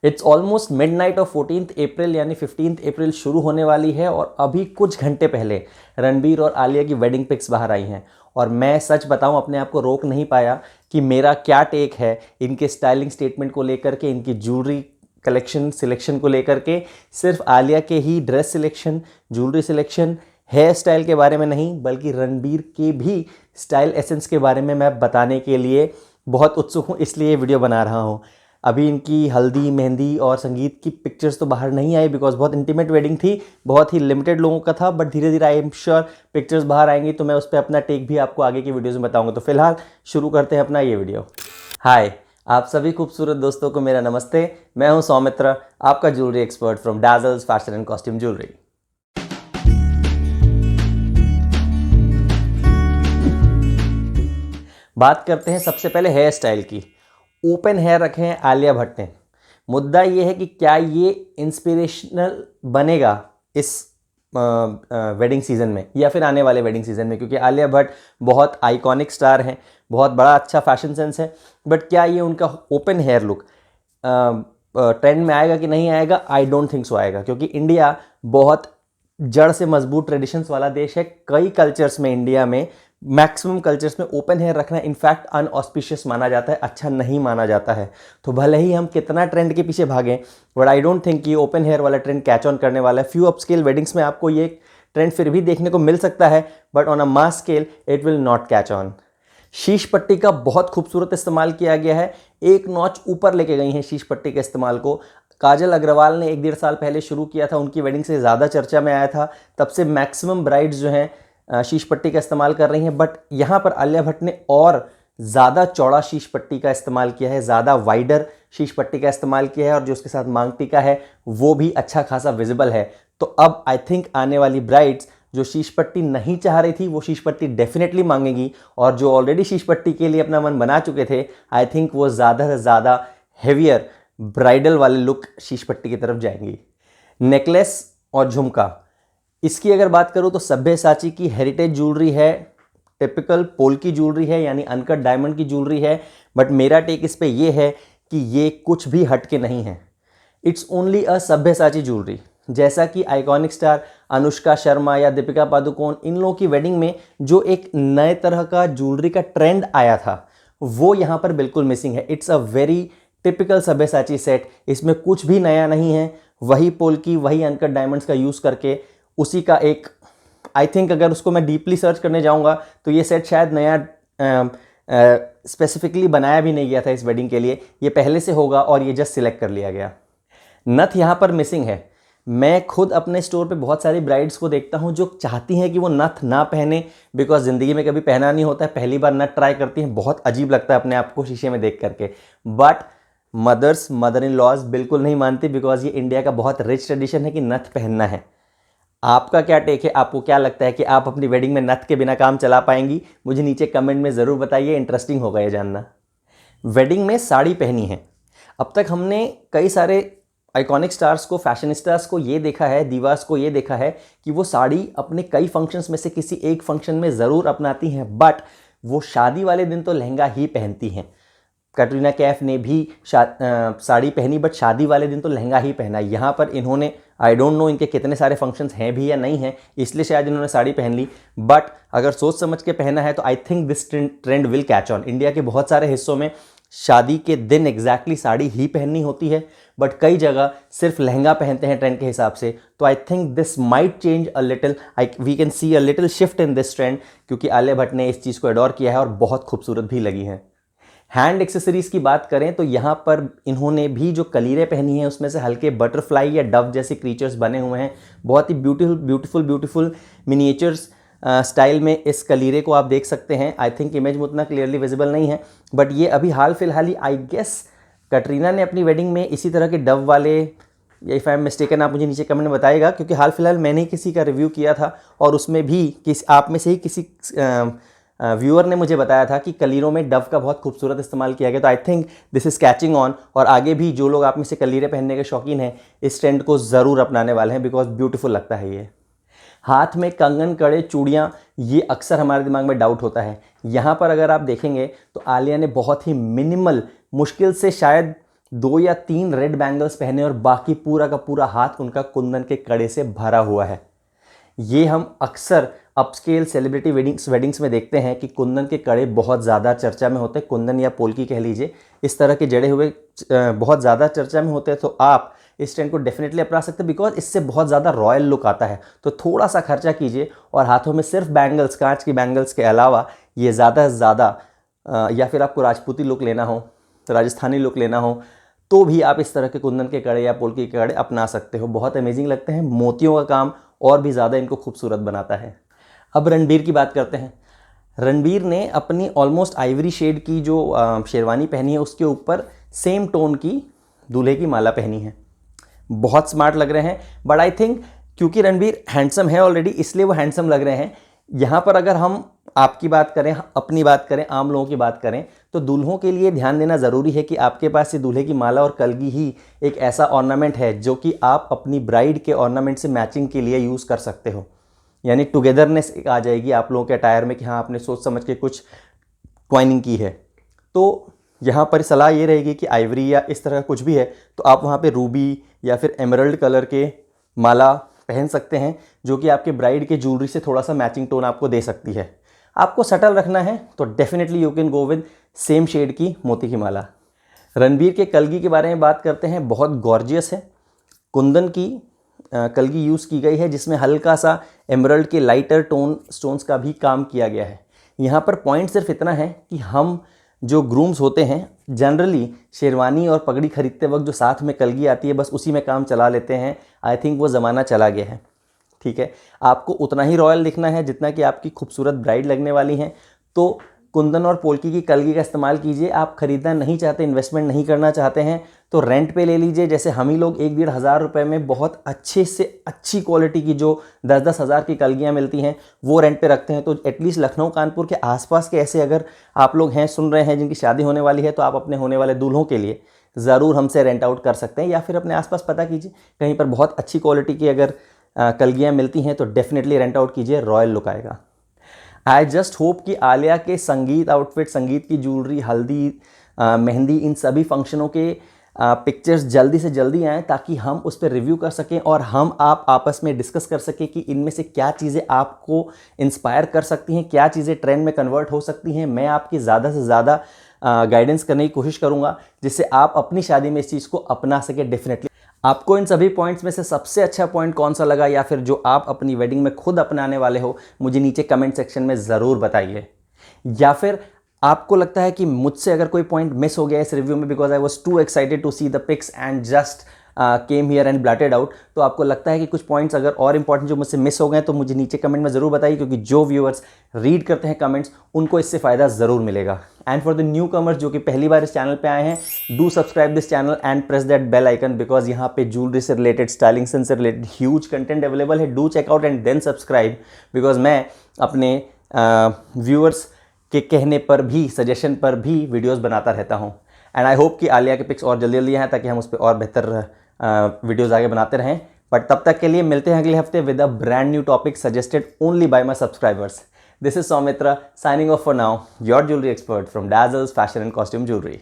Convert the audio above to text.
It's almost midnight of 14th अप्रैल यानी 15th अप्रैल शुरू होने वाली है और अभी कुछ घंटे पहले रणबीर और आलिया की वेडिंग पिक्स बाहर आई हैं और मैं सच बताऊं अपने आप को रोक नहीं पाया कि मेरा क्या टेक है इनके स्टाइलिंग स्टेटमेंट को लेकर के, इनकी ज्वेलरी कलेक्शन सिलेक्शन को लेकर के। सिर्फ आलिया के ही dress selection, jewellery selection, hair style के बारे में नहीं बल्कि रणबीर के भी स्टाइल एसेंस के बारे में मैं बताने के लिए बहुत उत्सुक हूँ, इसलिए ये वीडियो बना रहा हूँ। अभी इनकी हल्दी, मेहंदी और संगीत की पिक्चर्स तो बाहर नहीं आई बिकॉज बहुत इंटीमेट वेडिंग थी, बहुत ही लिमिटेड लोगों का था, बट धीरे धीरे आई एम श्योर पिक्चर्स बाहर आएंगी तो मैं उस पर अपना टेक भी आपको आगे की वीडियोज़ में बताऊंगा। तो फिलहाल शुरू करते हैं अपना ये वीडियो। हाय, आप सभी खूबसूरत दोस्तों को मेरा नमस्ते। मैं हूं सौमित्र, आपका jewellery expert from Dazzles fashion and costume jewellery. बात करते हैं सबसे पहले हेयर स्टाइल की। ओपन हेयर रखे हैं आलिया भट्ट ने। मुद्दा ये है कि क्या ये इंस्पिरेशनल बनेगा इस वेडिंग सीज़न में या फिर आने वाले वेडिंग सीज़न में, क्योंकि आलिया भट्ट बहुत आइकॉनिक स्टार हैं, बहुत बड़ा अच्छा फैशन सेंस है, बट क्या ये उनका ओपन हेयर लुक ट्रेंड में आएगा कि नहीं आएगा? आई डोंट थिंक सो आएगा, क्योंकि इंडिया बहुत जड़ से मजबूत ट्रेडिशंस वाला देश है। कई कल्चर्स में, इंडिया में मैक्सिमम कल्चर्स में ओपन हेयर रखना इनफैक्ट अनऑस्पिशियस माना जाता है, अच्छा नहीं माना जाता है। तो भले ही हम कितना ट्रेंड के पीछे भागें, बट आई डोंट थिंक कि ओपन हेयर वाला ट्रेंड कैच ऑन करने वाला है। फ्यू अपस्केल वेडिंग्स में आपको ये ट्रेंड फिर भी देखने को मिल सकता है, but on a mass scale it will not catch on. शीश पट्टी का बहुत खूबसूरत इस्तेमाल किया गया है, एक नॉच ऊपर लेके गई हैं शीश पट्टी के इस्तेमाल को। काजल अग्रवाल ने 1-1.5 साल पहले शुरू किया था, उनकी वेडिंग से ज़्यादा चर्चा में आया था, तब से मैक्सिमम ब्राइड्स जो हैं शीश पट्टी का इस्तेमाल कर रही हैं। बट यहाँ पर आलिया भट्ट ने और ज़्यादा चौड़ा शीश पट्टी का इस्तेमाल किया है, ज़्यादा वाइडर शीश पट्टी का इस्तेमाल किया है और जो उसके साथ मांग टीका है वो भी अच्छा खासा विजिबल है। तो अब आई थिंक आने वाली ब्राइड्स जो शीश पट्टी नहीं चाह रही थी वो शीश पट्टी डेफिनेटली मांगेंगी, और जो ऑलरेडी शीश पट्टी के लिए अपना मन बना चुके थे आई थिंक वो ज़्यादा से ज़्यादा हेवियर ब्राइडल वाले लुक शीश पट्टी की तरफ जाएंगी। नेकलेस और झुमका, इसकी अगर बात करूं तो सभ्यसाची की हेरिटेज ज्वेलरी है, टिपिकल पोल्की ज्वेलरी है यानी अनकट डायमंड की ज्वेलरी है, बट मेरा टेक इस पे ये है कि ये कुछ भी हटके नहीं है। इट्स ओनली अ सभ्यसाची ज्वेलरी। जैसा कि आइकॉनिक स्टार अनुष्का शर्मा या दीपिका पादुकोण, इन लोगों की वेडिंग में जो एक नए तरह का ज्वेलरी का ट्रेंड आया था वो यहाँ पर बिल्कुल मिसिंग है। इट्स अ वेरी टिपिकल सभ्यसाची सेट, इसमें कुछ भी नया नहीं है। वही पोल्की, वही अनकट डायमंड्स का यूज़ करके उसी का एक, आई थिंक अगर उसको मैं डीपली सर्च करने जाऊंगा तो ये सेट शायद नया स्पेसिफिकली बनाया भी नहीं गया था इस वेडिंग के लिए, ये पहले से होगा और ये जस्ट सिलेक्ट कर लिया गया। नथ यहाँ पर मिसिंग है। मैं खुद अपने स्टोर पे बहुत सारी ब्राइड्स को देखता हूँ जो चाहती हैं कि वो नथ ना पहने, बिकॉज ज़िंदगी में कभी पहना नहीं होता है, पहली बार नथ ट्राई करती हैं, बहुत अजीब लगता है अपने आप को शीशे में देख करके। बट मदर इन लॉज बिल्कुल नहीं मानती, बिकॉज ये इंडिया का बहुत रिच ट्रेडिशन है कि नथ पहनना है। आपका क्या टेक है? आपको क्या लगता है कि आप अपनी वेडिंग में नथ के बिना काम चला पाएंगी? मुझे नीचे कमेंट में ज़रूर बताइए, इंटरेस्टिंग होगा ये जानना। वेडिंग में साड़ी पहनी है। अब तक हमने कई सारे आइकॉनिक स्टार्स को, फैशनिस्टास को ये देखा है, दीवार्स को ये देखा है कि वो साड़ी अपने कई फंक्शंस में से किसी एक फंक्शन में ज़रूर अपनाती हैं, बट वो शादी वाले दिन तो लहंगा ही पहनती हैं। कैटरीना कैफ ने भी साड़ी पहनी, बट शादी वाले दिन तो लहंगा ही पहना। यहाँ पर इन्होंने, आई डोंट नो इनके कितने सारे फंक्शंस हैं भी या नहीं हैं, इसलिए शायद इन्होंने साड़ी पहन ली, बट अगर सोच समझ के पहना है तो I think this trend will catch on. India के बहुत सारे हिस्सों में शादी के दिन एग्जैक्टली साड़ी ही पहननी होती है, बट कई जगह सिर्फ लहंगा पहनते हैं ट्रेंड के हिसाब से। तो I think this might change a little, we can see a little shift in this trend, क्योंकि आलिया भट्ट ने इस चीज़ को एडोर किया है और बहुत खूबसूरत भी लगी है। हैंड एक्सेसरीज की बात करें तो यहाँ पर इन्होंने भी जो कलीरें पहनी हैं उसमें से हल्के बटरफ्लाई या डव जैसे क्रीचर्स बने हुए हैं। बहुत ही ब्यूटीफुल मिनिएचर्स स्टाइल में इस कलीरे को आप देख सकते हैं। आई थिंक इमेज में उतना क्लियरली विजिबल नहीं है, बट ये अभी हाल फिलहाल ही आई गेस कटरीना ने अपनी वेडिंग में इसी तरह के डव वाले, या इफ़ आई एम मिस्टेकन आप मुझे नीचे कमेंट में बताइएगा, क्योंकि हाल फिलहाल मैंने किसी का रिव्यू किया था और उसमें भी आप में से ही किसी व्यूअर ने मुझे बताया था कि कलीरों में डव का बहुत खूबसूरत इस्तेमाल किया गया। तो I think this is catching on, और आगे भी जो लोग आप में से कलीरे पहनने के शौकीन हैं इस ट्रेंड को ज़रूर अपनाने वाले हैं, बिकॉज ब्यूटीफुल लगता है ये। हाथ में कंगन, कड़े, चूड़ियाँ, ये अक्सर हमारे दिमाग में डाउट होता है। यहाँ पर अगर आप देखेंगे तो आलिया ने बहुत ही मिनिमल, मुश्किल से शायद 2 या 3 रेड बैंगल्स पहने और बाकी पूरा का पूरा हाथ उनका कुंदन के कड़े से भरा हुआ है। ये हम अक्सर अपस्केल सेलिब्रिटी वेडिंग्स में देखते हैं कि कुंदन के कड़े बहुत ज़्यादा चर्चा में होते हैं, कुंदन या पोल्की कह लीजिए, इस तरह के जड़े हुए बहुत ज़्यादा चर्चा में होते हैं। तो आप इस ट्रेंड को डेफिनेटली अपना सकते हैं बिकॉज इससे बहुत ज़्यादा रॉयल लुक आता है। तो थोड़ा सा खर्चा कीजिए और हाथों में सिर्फ बैंगल्स, कांच की बैंगल्स के अलावा ये ज़्यादा से ज़्यादा या फिर आपको राजपूती लुक लेना हो, राजस्थानी लुक लेना हो, तो भी आप इस तरह के कुंदन के कड़े या पोल्की के कड़े अपना सकते हो। बहुत अमेजिंग लगते हैं, मोतियों का काम और भी ज़्यादा इनको खूबसूरत बनाता है। अब रणबीर की बात करते हैं। रणबीर ने अपनी ऑलमोस्ट आइवरी शेड की जो शेरवानी पहनी है उसके ऊपर सेम टोन की दूल्हे की माला पहनी है। बहुत स्मार्ट लग रहे हैं, बट आई थिंक क्योंकि रणबीर हैंडसम है ऑलरेडी इसलिए वो हैंडसम लग रहे हैं। यहाँ पर अगर हम आपकी बात करें, अपनी बात करें, आम लोगों की बात करें, तो दूल्हों के लिए ध्यान देना ज़रूरी है कि आपके पास ये दूल्हे की माला और कलगी ही एक ऐसा ऑर्नामेंट है जो कि आप अपनी ब्राइड के ऑर्नामेंट से मैचिंग के लिए यूज़ कर सकते हो। यानी टुगेदरनेस आ जाएगी आप लोगों के अटायर में कि हाँ आपने सोच समझ के कुछ ट्वाइनिंग की है। तो यहाँ पर सलाह ये रहेगी कि आइवरी या इस तरह का कुछ भी है तो आप वहाँ पे रूबी या फिर एमरल्ड कलर के माला पहन सकते हैं जो कि आपके ब्राइड के ज्वेलरी से थोड़ा सा मैचिंग टोन आपको दे सकती है। आपको सटल रखना है तो definitely you can go with same shade की मोती की माला। रणबीर के कलगी के बारे में बात करते हैं। बहुत गॉर्जियस है, कुंदन की कलगी यूज़ की गई है जिसमें हल्का सा एमरल्ड के लाइटर टोन स्टोन्स का भी काम किया गया है। यहाँ पर पॉइंट सिर्फ इतना है कि हम जो ग्रूम्स होते हैं जनरली शेरवानी और पगड़ी खरीदते वक्त जो साथ में कलगी आती है बस उसी में काम चला लेते हैं। आई थिंक वो ज़माना चला गया है। ठीक है, आपको उतना ही रॉयल दिखना है जितना कि आपकी खूबसूरत ब्राइड लगने वाली हैं। तो कुंदन और पोल्की की कलगी का इस्तेमाल कीजिए। आप ख़रीदना नहीं चाहते, इन्वेस्टमेंट नहीं करना चाहते हैं तो रेंट पे ले लीजिए। जैसे हम ही लोग 1-1.5 हज़ार रुपये में बहुत अच्छे से अच्छी क्वालिटी की जो 10-10 हज़ार की कलगियाँ मिलती हैं वो रेंट पे रखते हैं। तो एटलीस्ट लखनऊ कानपुर के आसपास के ऐसे अगर आप लोग हैं, सुन रहे हैं, जिनकी शादी होने वाली है तो आप अपने होने वाले दूल्हों के लिए ज़रूर हमसे रेंट आउट कर सकते हैं या फिर अपने आसपास पता कीजिए कहीं पर बहुत अच्छी क्वालिटी की अगर कलगियाँ मिलती हैं तो डेफिनेटली रेंट आउट कीजिए, रॉयल लुक आएगा। आई जस्ट होप कि आलिया के संगीत आउटफिट, संगीत की ज्वेलरी, हल्दी, मेहंदी, इन सभी फंक्शनों के पिक्चर्स जल्दी से जल्दी आएँ ताकि हम उस पर रिव्यू कर सकें और आप आपस में डिस्कस कर सकें कि इनमें से क्या चीज़ें आपको इंस्पायर कर सकती हैं, क्या चीज़ें ट्रेंड में कन्वर्ट हो सकती हैं। मैं आपकी ज़्यादा से ज़्यादा गाइडेंस करने की कोशिश करूँगा जिससे आप अपनी शादी में इस चीज़ को अपना सकें। डेफिनेटली आपको इन सभी पॉइंट्स में से सबसे अच्छा पॉइंट कौन सा लगा या फिर जो आप अपनी वेडिंग में खुद अपनाने वाले हो मुझे नीचे कमेंट सेक्शन में ज़रूर बताइए। या फिर आपको लगता है कि मुझसे अगर कोई पॉइंट मिस हो गया इस रिव्यू में because I was too excited to see the pics and just came here and blurted out, तो आपको लगता है कि कुछ पॉइंट्स अगर और इंपॉर्टेंट जो मुझसे मिस हो गए तो मुझे नीचे कमेंट में ज़रूर बताइए क्योंकि जो व्यूअर्स रीड करते हैं कमेंट्स उनको इससे फ़ायदा ज़रूर मिलेगा। And for the new comers जो कि पहली बार इस चैनल पे आए हैं, do subscribe this channel and press that bell icon because यहाँ पे ज्वेलरी से रिलेटेड, स्टाइलिंग से रिलेटेड ह्यूज कंटेंट अवेलेबल है। Do check out and then subscribe because मैं अपने व्यूअर्स के कहने पर भी, सजेशन पर भी वीडियोस बनाता रहता हूँ। एंड आई होप कि आलिया के पिक्स और जल्दी जल्दी आएँ ताकि हम उस पर और बेहतर वीडियोस आगे बनाते रहें। बट तब तक के लिए मिलते हैं अगले हफ्ते with a brand new topic suggested only by my subscribers. This is Soumitra signing off for now, your jewelry expert from Dazzle's Fashion and Costume Jewelry.